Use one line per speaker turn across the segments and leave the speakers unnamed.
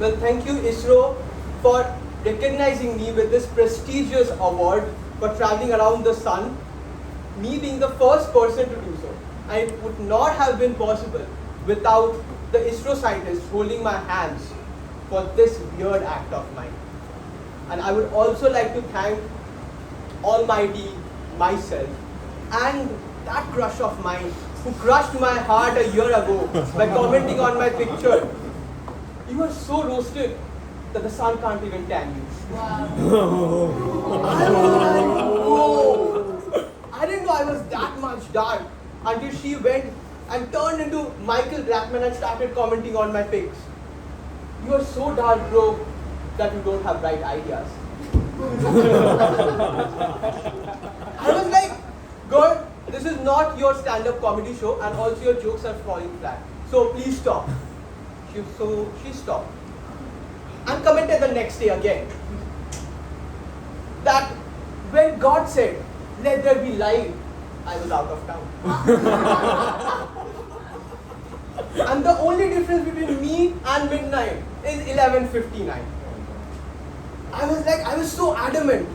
Well, thank you ISRO for recognizing me with this prestigious award for traveling around the sun, me being the first person to do so. And it would not have been possible without the ISRO scientists holding my hands for this weird act of mine. And I would also like to thank Almighty, myself, and that crush of mine who crushed my heart a year ago by commenting on my picture. You are so roasted that the sun can't even tan you. Wow. I was like, whoa. I didn't know I was that much dark until she went and turned into Michael Blackman and started commenting on my pics. You are so dark, bro, that you don't have bright ideas. I was like, girl, this is not your stand-up comedy show, and also your jokes are falling flat. So please stop. She stopped. And commented the next day again that when God said, "Let there be light," I was out of town. And the only difference between me and midnight is 11:59. I was so adamant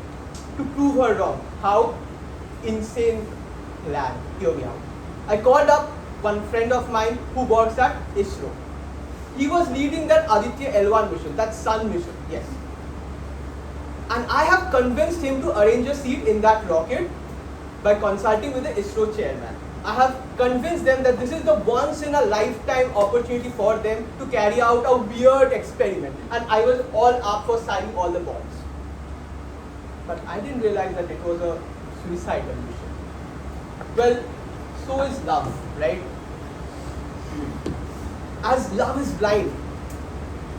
to prove her wrong. How? Insane plan. Hear me out. I called up one friend of mine who works at ISRO. He was leading that Aditya L1 mission, that sun mission, yes. And I have convinced him to arrange a seat in that rocket by consulting with the ISRO chairman. I have convinced them that this is the once in a lifetime opportunity for them to carry out a weird experiment. And I was all up for signing all the bombs. But I didn't realize that it was a suicidal mission. Well, so is love, right? As love is blind,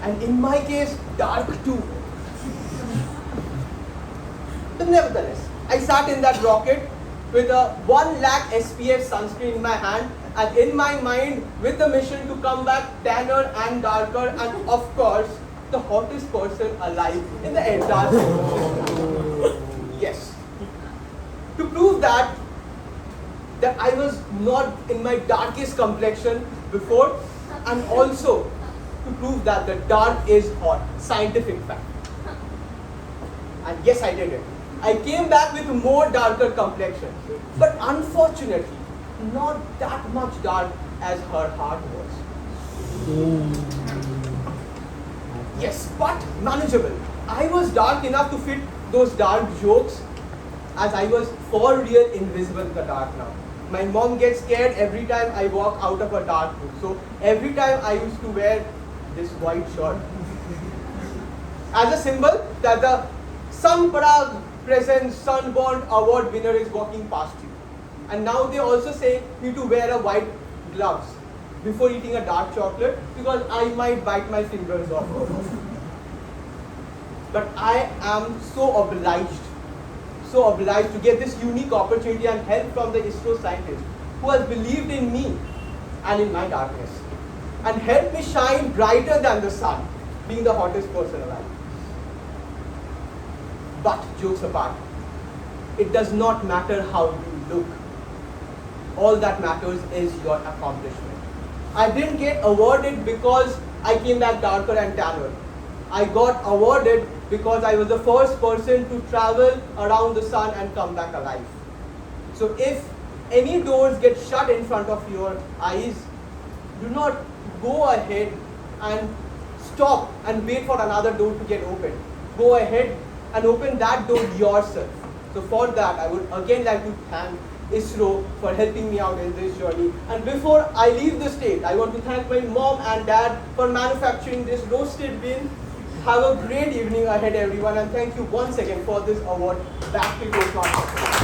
and in my case, dark too. But nevertheless, I sat in that rocket with a 1 lakh SPF sunscreen in my hand, and in my mind, with the mission to come back tanner and darker, and of course, the hottest person alive in the entire system. Yes. To prove that I was not in my darkest complexion before, and also to prove that the dark is hot, scientific fact. And yes, I did it. I came back with more darker complexion, but unfortunately, not that much dark as her heart was. Yes, but manageable. I was dark enough to fit those dark jokes, as I was for real invisible in the dark now. My mom gets scared every time I walk out of a dark room. So every time I used to wear this white shirt as a symbol that the Sunparag presents Sunburnt award winner is walking past you. And now they also say me to wear a white gloves before eating a dark chocolate because I might bite my fingers off. But I am so obliged to get this unique opportunity and help from the ISRO scientist who has believed in me and in my darkness and helped me shine brighter than the sun, being the hottest person alive. But jokes apart, it does not matter how you look. All that matters is your accomplishment. I didn't get awarded because I came back darker and tanner. I got awarded because I was the first person to travel around the sun and come back alive. So if any doors get shut in front of your eyes, do not go ahead and stop and wait for another door to get opened. Go ahead and open that door yourself. So for that, I would again like to thank ISRO for helping me out in this journey. And before I leave the state, I want to thank my mom and dad for manufacturing this roasted bean. Have a great evening ahead, everyone, and thank you once again for this award. Back to Toastmasters.